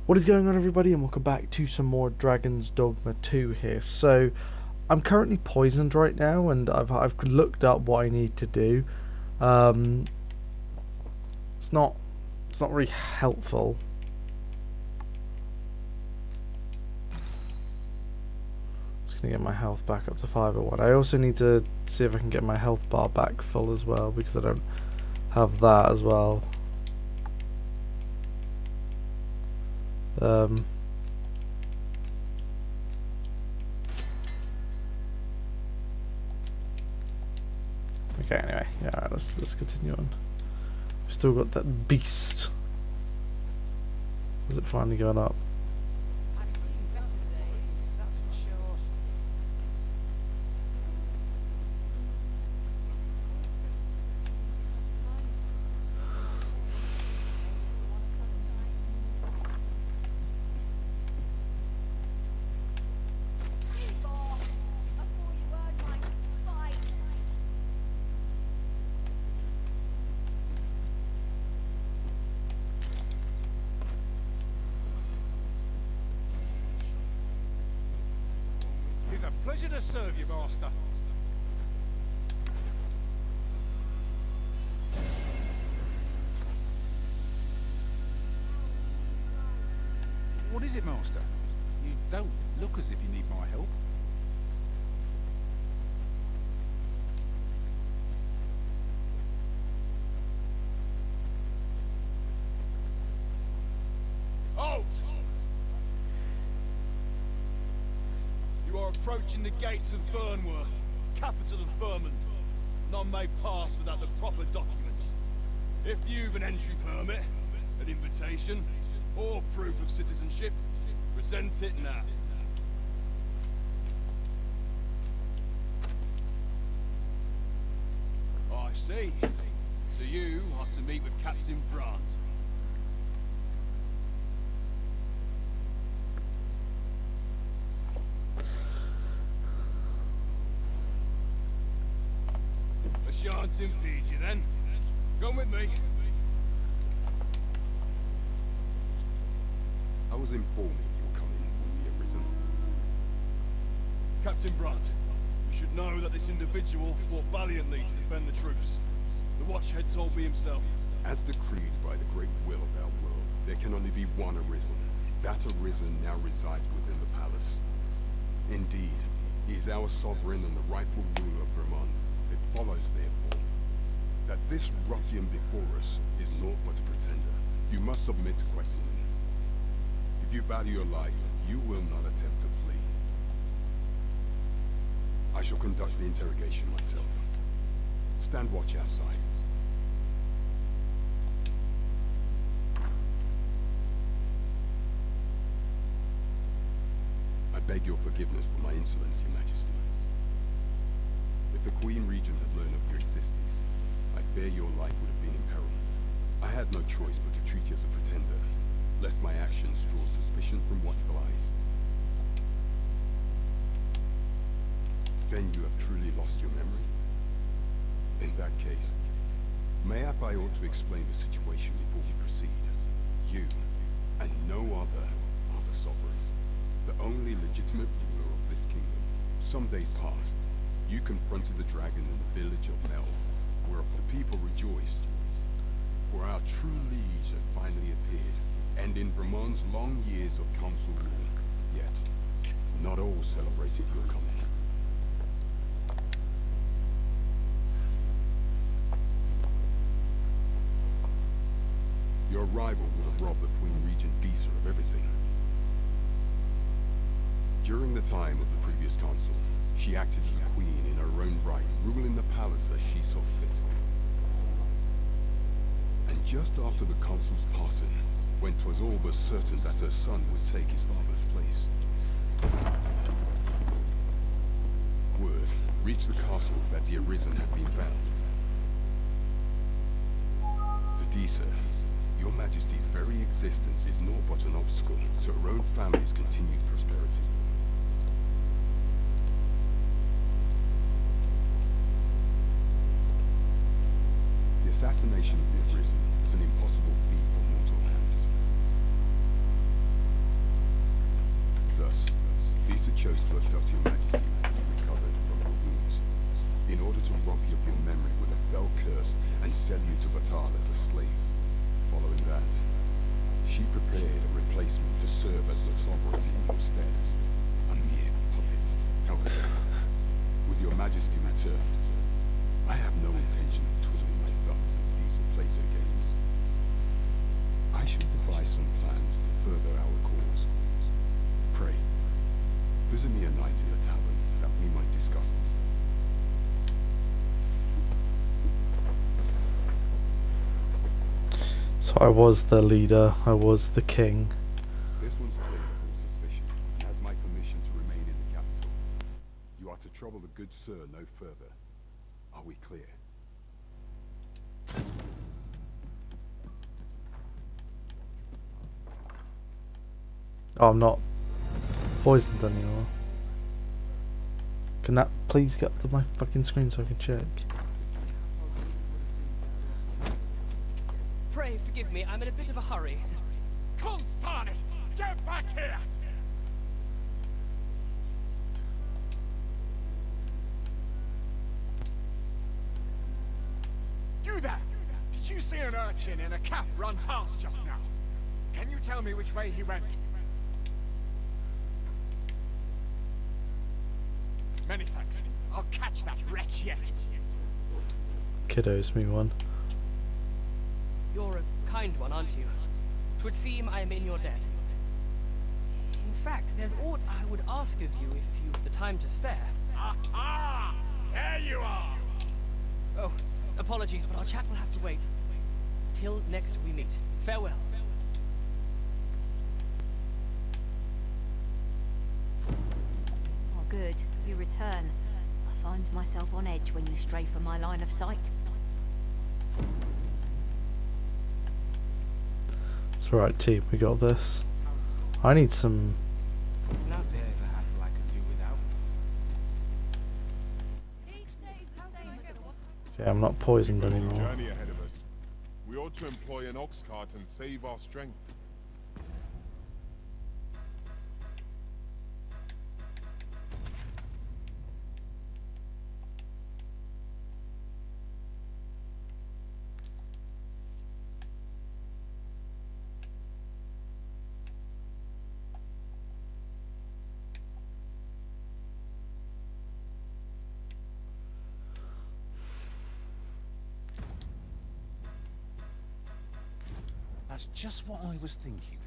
What is going on, everybody, and welcome back to some more Dragon's Dogma 2 here. So, I'm currently poisoned right now, and I've looked up what I need to do. Um, it's not really helpful. Just gonna get my health back up to 501. I also need to see if I can get my health bar back full as well, because I don't have that as well. Okay, anyway, yeah, let's continue on. We've still got that beast. Is it finally going up? It's a pleasure to serve you, Master. What is it, Master? You don't look as if you need my help. Halt! You are approaching the gates of Vernworth, capital of Vermont. None may pass without the proper documents. If you've an entry permit, an invitation, or proof of citizenship, present it now. I see. So you are to meet with Captain Brant. I shan't impede you then. Come with me. I was informed your coming would be arisen. Captain Brant, you should know that this individual fought valiantly to defend the troops. The Watchhead told me himself. As decreed by the great will of our world, there can only be one arisen. That arisen now resides within the palace. Indeed, he is our sovereign and the rightful ruler of Vermont. It follows, therefore, that this ruffian before us is naught but a pretender. You must submit to questioning. If you value your life, you will not attempt to flee. I shall conduct the interrogation myself. Stand watch outside. I beg your forgiveness for my insolence, Your Majesty. If the Queen Regent had learned of your existence, I fear your life would have been in peril. I had no choice but to treat you as a pretender, lest my actions draw suspicion from watchful eyes. Then you have truly lost your memory? In that case, mayhap I ought to explain the situation before we proceed. You, and no other, are the sovereign, the only legitimate ruler of this kingdom. Some days past, you confronted the dragon in the village of Mel, where the people rejoiced. For our true liege had finally appeared, and in Vermont's long years of council rule, yet not all celebrated your coming. Your arrival would have robbed the Queen Regent Disa of everything. During the time of the previous council, she acted as a queen in her own right, ruling the palace as she saw fit. And just after the council's passing, when 'twas all but certain that her son would take his father's place, word reached the castle that the Arisen had been found. To Disa, Your Majesty's very existence is naught but an obstacle to her own family's continued prosperity. The assassination of the Arisen is an impossible feat for mortal hands. Caesar chose to abduct your majesty when you recovered from your wounds, in order to rob you of your memory with a fell curse and sell you to Batal as a slave. Following that, she prepared a replacement to serve as the sovereign in your stead. A mere puppet. However, with your majesty returned, I have no intention of twiddling my thumbs at decent laser games. I should devise some plans to further our cause. Pray, visit me a night in the tavern that we might discuss this. So I was the leader, I was the king. This one's clear of all suspicion and has my permission to remain in the capital. You are to trouble the good sir no further. Are we clear? Oh, I'm not poisoned anymore. Can that please get up to my fucking screen so I can check? Pray forgive me, I'm in a bit of a hurry. Consarn it! Get back here! You there! Did you see an urchin in a cap run past just now? Can you tell me which way he went? Many thanks. I'll catch that wretch yet. Kiddos me one. You're a kind one, aren't you? 'Twould seem I am in your debt. In fact, there's aught I would ask of you if you've the time to spare. Aha! There you are! Oh, apologies, but our chat will have to wait. Till next we meet. Farewell. Oh, good. You return. I find myself on edge when you stray from my line of sight. It's alright team, we got this. I need some... Not there is a hassle I could do without. Okay, I'm not poisoned anymore. Journey ahead of us. We ought to employ an ox cart and save our strength. That's just what I was thinking.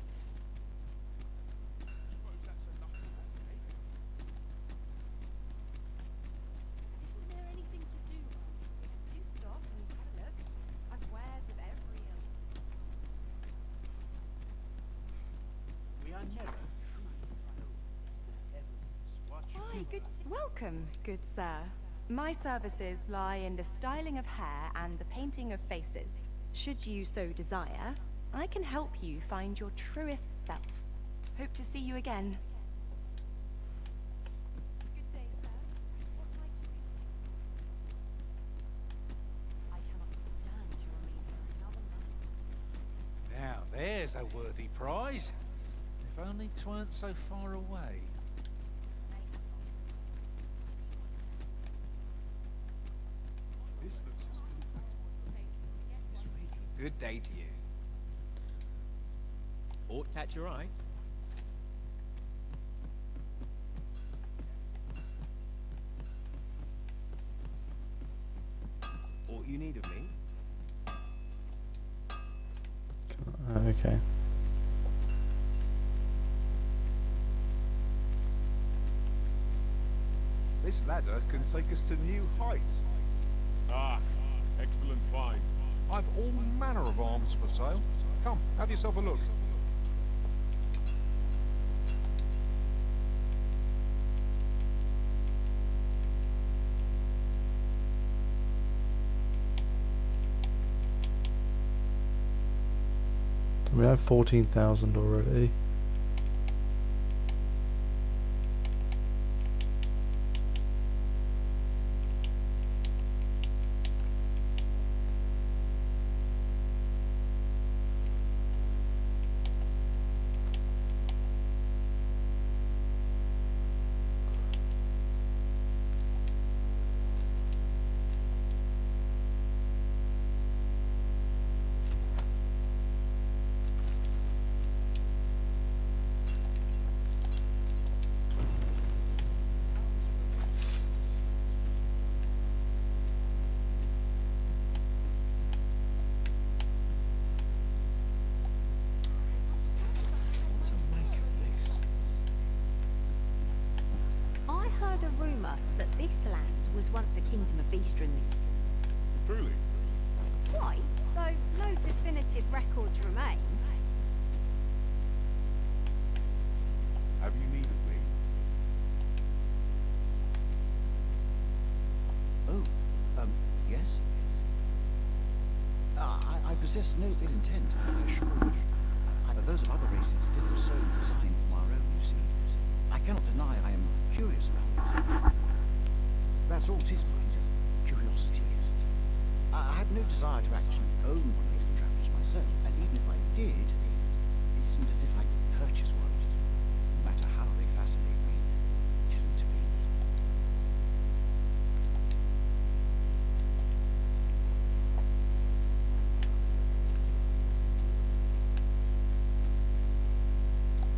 Isn't there anything to do? Do stop and have a look. I've wares of every ilk. We are never Why, welcome, good sir. My services lie in the styling of hair and the painting of faces. Should you so desire, I can help you find your truest self. Hope to see you again. Good day, sir. What might you be? I cannot stand to remain here another moment. Now there's a worthy prize. If only 'tweren't so far away. This looks as good. Good day to you. Ought catch your eye. Ought you need of me? Okay. This ladder can take us to new heights. Ah, excellent find. I've all manner of arms for sale. Come, have yourself a look. We have 14,000 already. This land was once a kingdom of beastrons. Truly. Quite, though no definitive records remain. Have you need of me? Oh, yes? I possess no ill intent, I assure you. Those of other races differ so in design from our own, you see. I cannot deny I am curious about it. That's all 'tis, mind. Curiosity. I have no desire to actually own one of these contraptions myself, and even if I did, it isn't as if I could purchase one. No matter how they fascinate me, it isn't to be.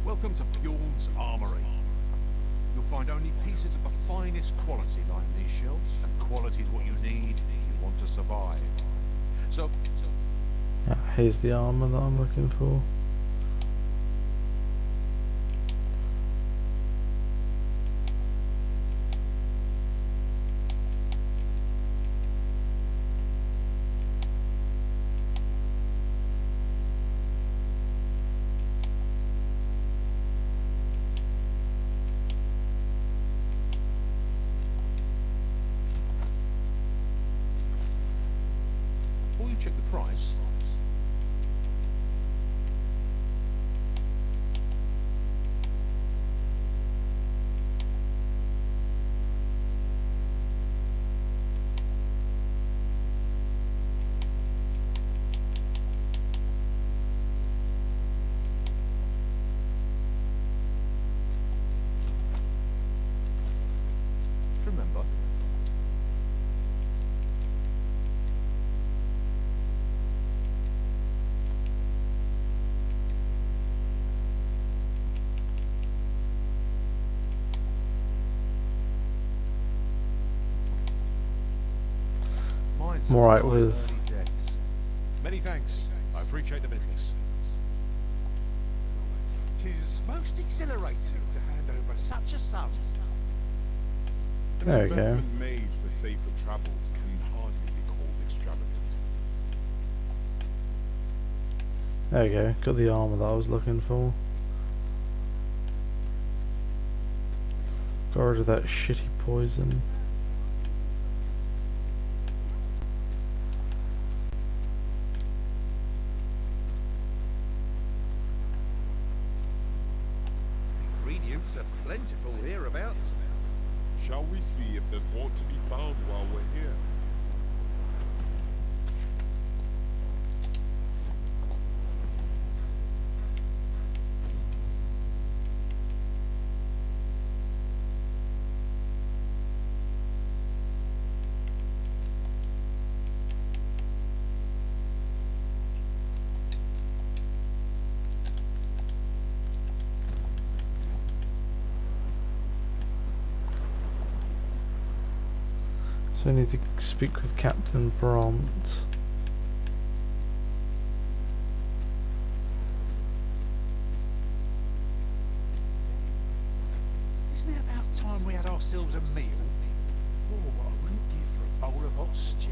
Welcome to Bjorn's Armory. You'll find only pieces of the finest quality lining these shelves, and quality's what you need if you want to survive. So Here's the armor that I'm looking for. before you check the price, remember, I'm alright with... Many thanks. I appreciate the business. 'Tis most exhilarating to hand over such a sum. There we go. Investment made for safer travels can hardly be called extravagant. There we go, got the armor that I was looking for. Got rid of that shitty poison. Ingredients are plentiful hereabouts. Shall we see if there's aught to be found while we're here? So I need to speak with Captain Brant. Isn't it about time we had ourselves a meal? Oh, what I wouldn't give for a bowl of hot stew.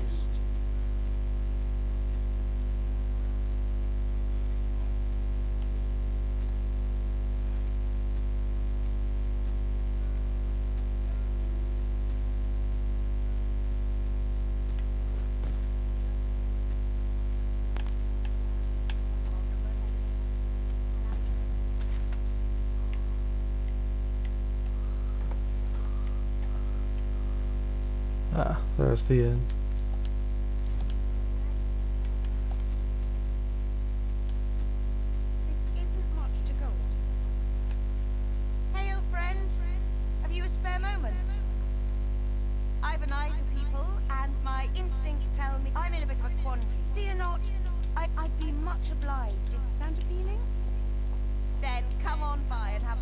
Ah, there's the inn. This isn't much to go on. Hey, old friend. Have you a spare moment? I've an eye for people, and my instincts tell me I'm in a bit of a quandary. Fear not. I'd be much obliged if it sounds appealing. Then come on by and have...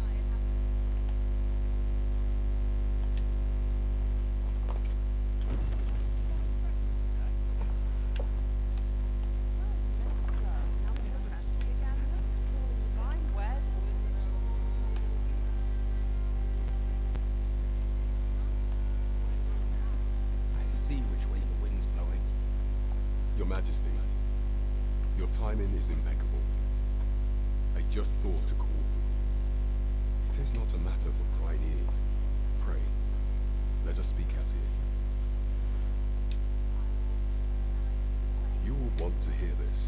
Majesty. Your timing is impeccable. I just thought to call for you. It is not a matter for prying ear. Pray, let us speak out here. You will want to hear this.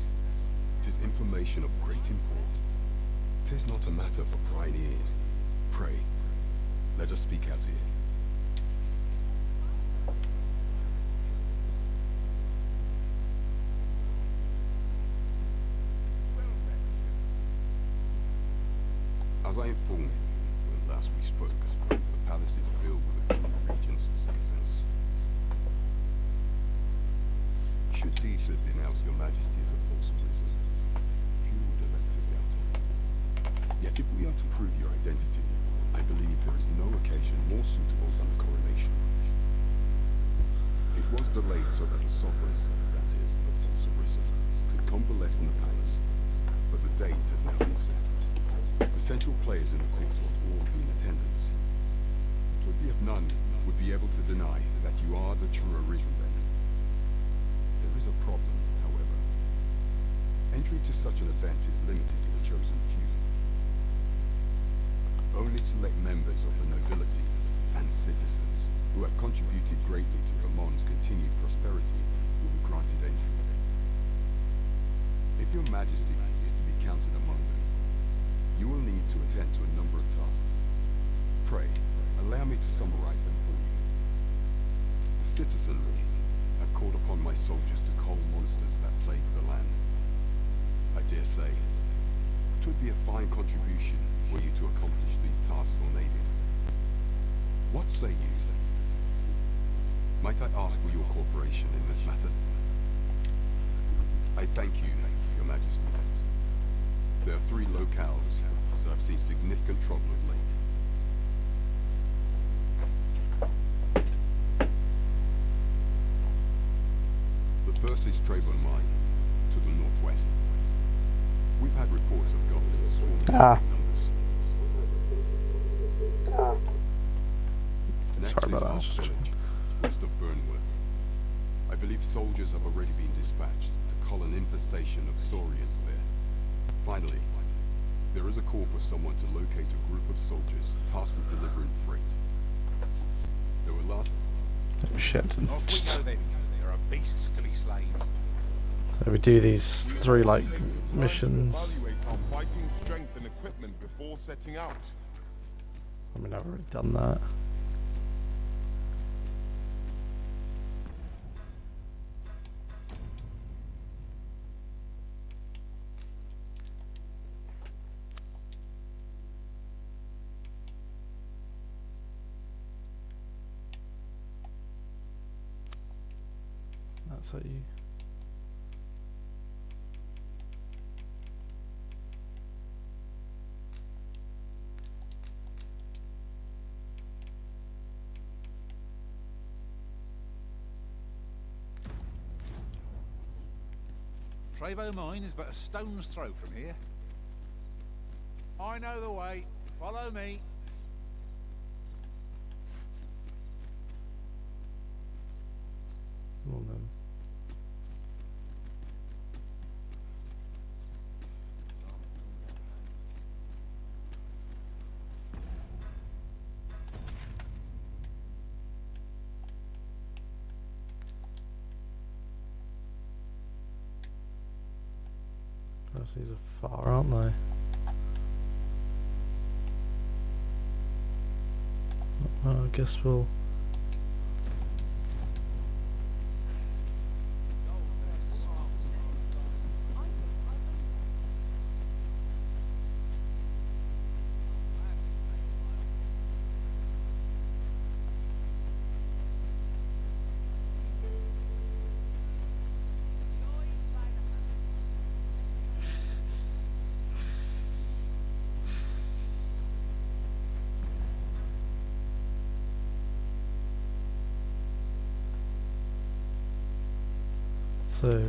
It is information of great import. It is not a matter for prying ears. Pray, let us speak out here. As I informed you when last we spoke, the palace is filled with the Dogma regent's citizens. Should Disa denounce your majesty as a false arisen, few would elect to doubt it. Yet if we are to prove your identity, I believe there is no occasion more suitable than the coronation. It was delayed so that the sovereign, that is, the false arisen, could convalesce in the palace, but the date has now been set. Essential players in the court will all be in attendance. It would be if none would be able to deny that you are the true arisen then. There is a problem, however. Entry to such an event is limited to the chosen few. Only select members of the nobility and citizens who have contributed greatly to Vermont's continued prosperity will be granted entry. If your majesty is to be counted among them, you will need to attend to a number of tasks. Pray, allow me to summarize them for you. The citizenry have called upon my soldiers to cull monsters that plague the land. I dare say, it would be a fine contribution were you to accomplish these tasks unaided. What say you? Might I ask for your cooperation in this matter? I thank you, Your Majesty. There are 3 locales that I've seen significant trouble of late. The first is Travo Mine, to the northwest. We've had reports of goblins swarming in numbers. Next is our village, west of Burnworth. I believe soldiers have already been dispatched to cull an infestation of saurians there. Finally, there is a call for someone to locate a group of soldiers tasked with delivering freight. There were last... Oh shit. Off we go then. There are beasts to be slain. So we do these 3 like missions. Evaluate our fighting strength and equipment before setting out. I mean, I've already done that. That's how you... Travo Mine is but a stone's throw from here. I know the way. Follow me. Come on then. These are far, aren't they? Well, I guess we'll... So,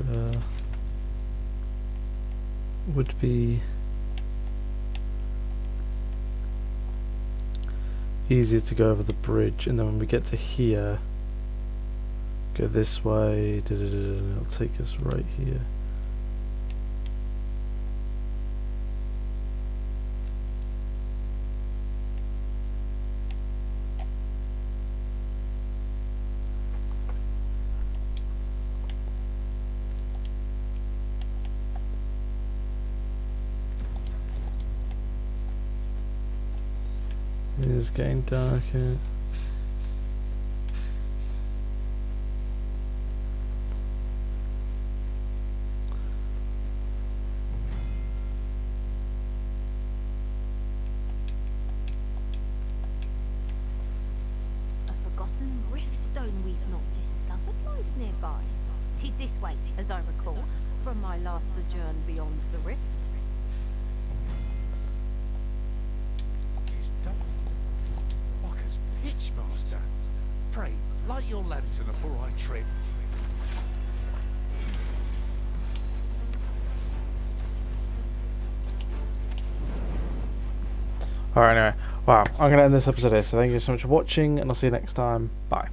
would be easier to go over the bridge, and then when we get to here, Go this way. It'll take us right here. It is getting darker. A forgotten riftstone we've not discovered lies nearby. 'Tis this way, as I recall, from my last sojourn beyond the rift. Tis dark. Dark as pitch, Master. Pray, light your lantern before I trip. Alright, anyway. Wow, I'm going to end this episode here, so thank you so much for watching, and I'll see you next time. Bye.